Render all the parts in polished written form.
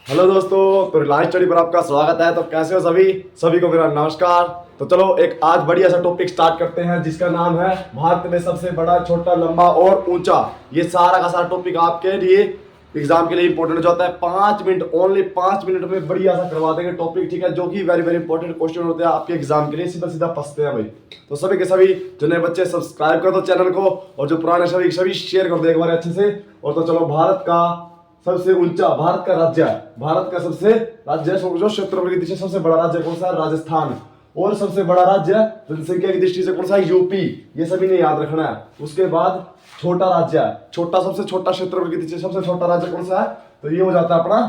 Hello दोस्तों, तो Reliance study पर आपका स्वागत है। तो कैसे हो सभी को मेरा नमस्कार। तो चलो एक आज बढ़िया सा टॉपिक स्टार्ट करते हैं जिसका नाम है भारत में सबसे बड़ा, छोटा, लंबा और ऊंचा। ये सारा का सारा टॉपिक आपके लिए एग्जाम के लिए इंपॉर्टेंट हो जाता है। 5 मिनट, ओनली 5 मिनट में बढ़िया सा करवा देंगे टॉपिक, ठीक है, जो कि वेरी वेरी इंपॉर्टेंट क्वेश्चन होते हैं आपके एग्जाम के लिए, सीधा सीधा फंसते हैं भाई। तो सभी के सभी जो नए बच्चे सब्सक्राइब कर दो चैनल को, और जो पुराने सभी शेयर कर दो एक बार अच्छे से। और तो चलो, भारत का सबसे ऊंचा, भारत का राज्य है, भारत का सबसे राज्य जो क्षेत्रफल की दृष्टि से सबसे बड़ा राज्य कौन सा है? राजस्थान। और सबसे बड़ा राज्य जनसंख्या की दृष्टि से कौन सा है? यूपी। ये सभी ने याद रखना है। उसके बाद छोटा राज्य है, छोटा, सबसे छोटा क्षेत्रफल की दृष्टि से सबसे छोटा राज्य कौन सा है? तो ये हो जाता है अपना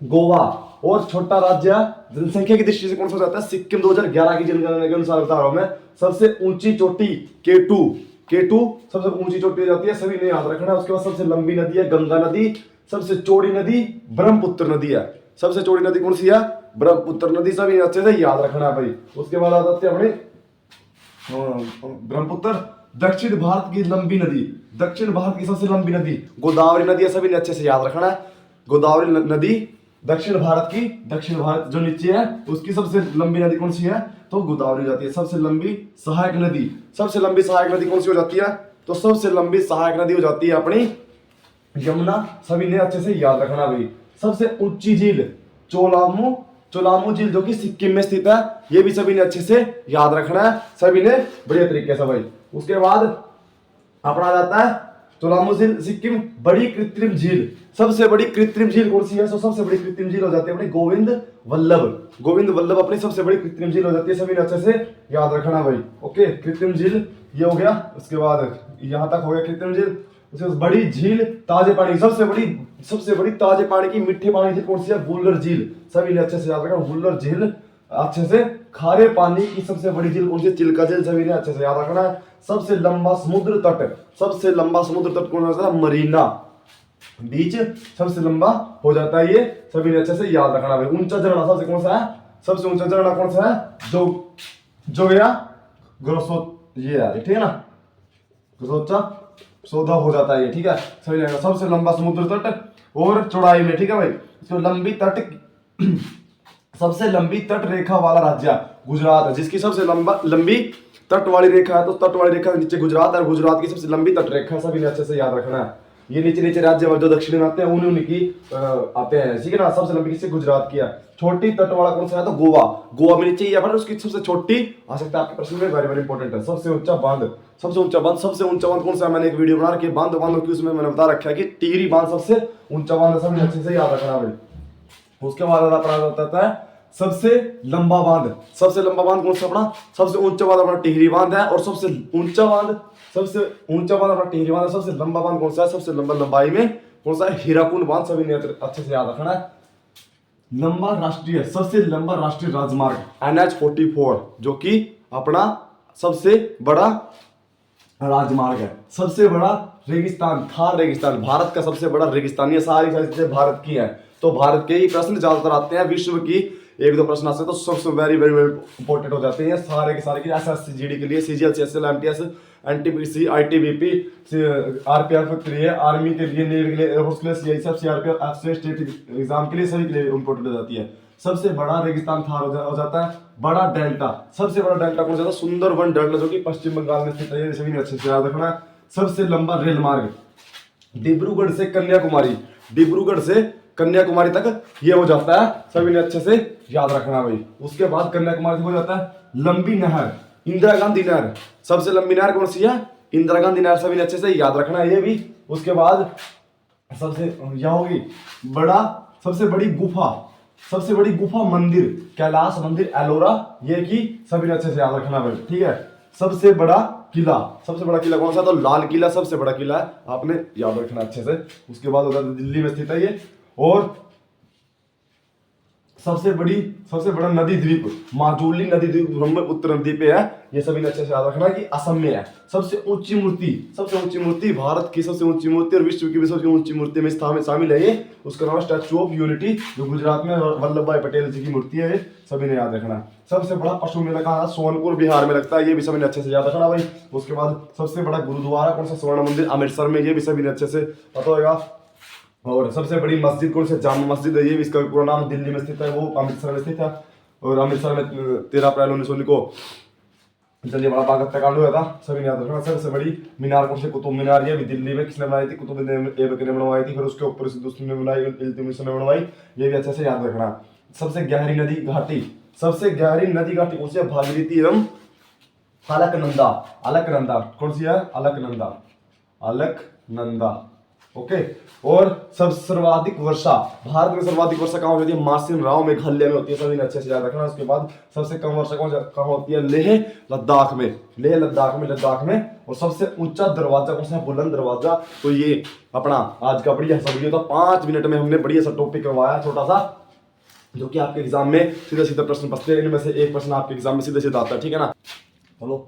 गोवा। और छोटा राज्य जनसंख्या की दृष्टि से कौन सा हो जाता है? सिक्किम। 2011 की जनगणना के अनुसार बता रहा हूं मैं। सबसे ऊंची चोटी केटू सबसे ऊंची चोटी हो जाती है, सभी ने याद रखना है। उसके बाद सबसे लंबी नदी है गंगा नदी। सबसे चौड़ी नदी ब्रह्मपुत्र नदी है। सबसे चौड़ी नदी कौन सी है? ब्रह्मपुत्र नदी। सभी अच्छे से याद रखना है भाई। उसके बाद आ जाते हैं अपने ब्रह्मपुत्र। दक्षिण भारत की लंबी नदी, दक्षिण भारत की सबसे लंबी नदी गोदावरी नदी है, सभी ने अच्छे से याद रखना है। गोदावरी नदी दक्षिण भारत की, दक्षिण भारत जो नीचे है उसकी सबसे लंबी नदी कौन सी है? तो गोदावरी हो जाती है। सबसे लंबी सहायक नदी, सबसे लंबी सहायक नदी कौन सी हो जाती है? तो सबसे लंबी सहायक नदी हो जाती है अपनी यमुना। सभी ने अच्छे से याद रखना भाई। सबसे ऊंची झील चोलामू झील जो कि सिक्किम में स्थित है, ये भी सभी ने अच्छे से याद रखना है, सभी ने बढ़िया तरीके से भाई। उसके बाद अपना जाता है चोलामू झील सिक्किम। बड़ी कृत्रिम झील, सबसे बड़ी कृत्रिम झील कौन सी है? तो सबसे बड़ी कृत्रिम झील हो जाती है अपनी गोविंद वल्लभ अपनी सबसे बड़ी कृत्रिम झील हो जाती है, सभी ने अच्छे से याद रखना भाई। ओके, कृत्रिम झील ये हो गया। उसके बाद यहां तक हो गया कृत्रिम झील। बड़ी झील ताजे पानी, सबसे बड़ी ताजे पानी की मीठे पानी झील कौन सी है? वुलर झील। सभी ने अच्छे से याद रखना, वुलर झील अच्छे से। खारे पानी की सबसे बड़ी झील कौन सी? चिल्का झील। सभी ने अच्छे से याद रखना है। सबसे लंबा समुद्र तट कौन सा? मरीना बीच सबसे लंबा हो जाता है ये, सभी ने अच्छे से याद रखना है। ऊंचा झरना सबसे कौन सा है? सबसे ऊंचा झरना कौन सा है? जोगिया ग्रोसो, ये है ठीक है ना, ग्रोसोचा सौदा हो जाता है ये, ठीक है, सही रहेगा। सबसे लंबा समुद्र तट और चौड़ाई में, ठीक है भाई। इसको लंबी तट सबसे लंबी तट रेखा वाला राज्य गुजरात है, जिसकी सबसे लंबी तट वाली रेखा है। तो तट वाली रेखा नीचे गुजरात है, और गुजरात की सबसे लंबी तट रेखा सभी ने अच्छे से याद रखना है। ये नीचे राज्य जो दक्षिण में आते हैं उन्हीं की आते हैं, ठीक है ना। सबसे लंबी किसी गुजरात की है। छोटी तट वाला कौन सा है? तो गोवा में नीचे ही है, पर उसकी सबसे छोटी आ सकता है आपके प्रश्न में, वेरी वेरी इंपॉर्टेंट है। सबसे ऊंचा बांध कौन सा है? मैंने एक वीडियो बना रखी है बांध की, उसमें मैंने बता रखा है कि टिहरी बांध सबसे ऊंचा बांध, सभी अच्छे से याद रखना है। उसके बाद अपना होता है सबसे लंबा बांध कौन सा अपना? सबसे ऊंचा बांध अपना टिहरी बांध है। और सबसे ऊंचा बांध अपना टिहरी बांध है। सबसे लंबा बांध कौन सा है? सबसे लंबा लंबाई में कौन सा है? हीराकुंड बांध। सभी ने अच्छे से याद रखना है। सबसे लंबा राष्ट्रीय राजमार्ग NH-44, जो कि अपना सबसे बड़ा राजमार्ग है। सबसे बड़ा रेगिस्तान, थार रेगिस्तान, भारत का सबसे बड़ा रेगिस्तान। ये सारी चीजें भारत की है। तो भारत के ही प्रश्न ज्यादातर आते हैं, विश्व की एक दो प्रश्न आते हैं तो सबसे वेरी वेरी इंपॉर्टेंट हो जाते हैं सारे के सारे। SSC GD के लिए, CGL CSL MTS NTPC ITBP RPF के लिए, आर्मी के लिए, नेवी के लिए, एयरफोर्स के लिए, CISF CRPF स्टेट एग्जाम के लिए, सभी के लिए इंपॉर्टेंट हो जाती है। सबसे बड़ा रेगिस्तान थार हो जाता है। बड़ा डेल्टा, सबसे बड़ा डेल्टा कौन सा? सुंदरबन डेल्टा, जो कि पश्चिम बंगाल में स्थित है, सभी ने अच्छे से याद रखना है। सबसे लंबा रेल मार्ग डिब्रूगढ़ से कन्याकुमारी तक ये हो जाता है, सभी ने अच्छे से याद रखना भाई। उसके बाद कन्याकुमारी हो जाता है लंबी नहर, इंदिरा गांधी नहर। सबसे लंबी नहर कौन सी है? इंदिरा गांधी नहर, सभी ने अच्छे से याद रखना है ये भी। उसके बाद सबसे यह होगी सबसे बड़ी गुफा मंदिर कैलाश मंदिर एलोरा, ये की सभी ने अच्छे से याद रखना भाई, ठीक है। सबसे बड़ा किला कौन सा? तो लाल किला सबसे बड़ा किला है, आपने याद रखना अच्छे से। उसके बाद होता है दिल्ली में स्थित है ये। और सबसे बड़ा नदी द्वीप माजुली नदी द्वीप ब्रह्मपुत्र नदी पे है, ये सभी ने अच्छे से याद रखना कि असम में है। सबसे ऊंची मूर्ति भारत की सबसे ऊंची मूर्ति और विश्व की भी सबसे ऊंची मूर्ति में शामिल है ये। उसका नाम स्टैचू ऑफ यूनिटी, जो गुजरात में वल्लभ भाई पटेल जी की मूर्ति है, ये सभी ने याद रखना। सबसे बड़ा पशु मेला कहाँ? सोनपुर बिहार में लगता है, ये भी सभी ने अच्छे से याद रखना भाई। उसके बाद सबसे बड़ा गुरुद्वारा कौन सा? स्वर्ण मंदिर अमृतसर में, ये भी सभी ने अच्छे से पता होगा। और सबसे बड़ी मस्जिद कौन सी? जामा मस्जिद है, ये भी इसका पूरा नाम दिल्ली में स्थित है, वो अमृतसर में स्थित है। और अमृतसर में 13 अप्रैल 1919 को जलियांवाला बाग हत्याकांड हुआ था, सभी ने याद रखना। सबसे बड़ी मीनार कौन सी? कुतुब मीनार, ये भी दिल्ली में किसने बनाई थी? कुतुबुद्दीन ऐबक ने बनवाई थी। फिर उसके ऊपर से दूसरी ने बनाई, इल्तुतमिश ने बनवाई, ये भी अच्छे से याद रखना। सबसे गहरी नदी घाटी, सबसे गहरी नदी घाटी कौन सी है? भागीरथी एवं अलकनंदा। अलकनंदा कौन सी है? अलकनंदा, अलकनंदा। ओके। और सब सर्वाधिक वर्षा, भारत में सर्वाधिक वर्षा कहाँ होती है? मार्सिन राव मेघालय में होती है, सभी ने अच्छे से याद रखना। उसके बाद सबसे कम वर्षा कहाँ होती है? लेह लद्दाख में, लेह लद्दाख में, लद्दाख में। और सबसे ऊंचा दरवाजा कौन सा है? बुलंद दरवाजा। तो ये अपना आज का बढ़िया सा वीडियो था, 5 मिनट में हमने बढ़िया सा टॉपिक करवाया छोटा सा, जो कि आपके एग्जाम में सीधा सीधा प्रश्न पूछते हैं। इनमें से एक प्रश्न आपके एग्जाम में सीधा सीधा आता है, ठीक है ना। चलो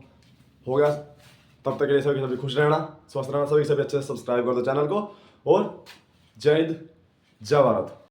हो गया, तब तक के लिए सभी खुश रहना, स्वस्थ रहना, सभी अच्छे से सब्सक्राइब कर दो चैनल को। और जय हिंद, जय भारत।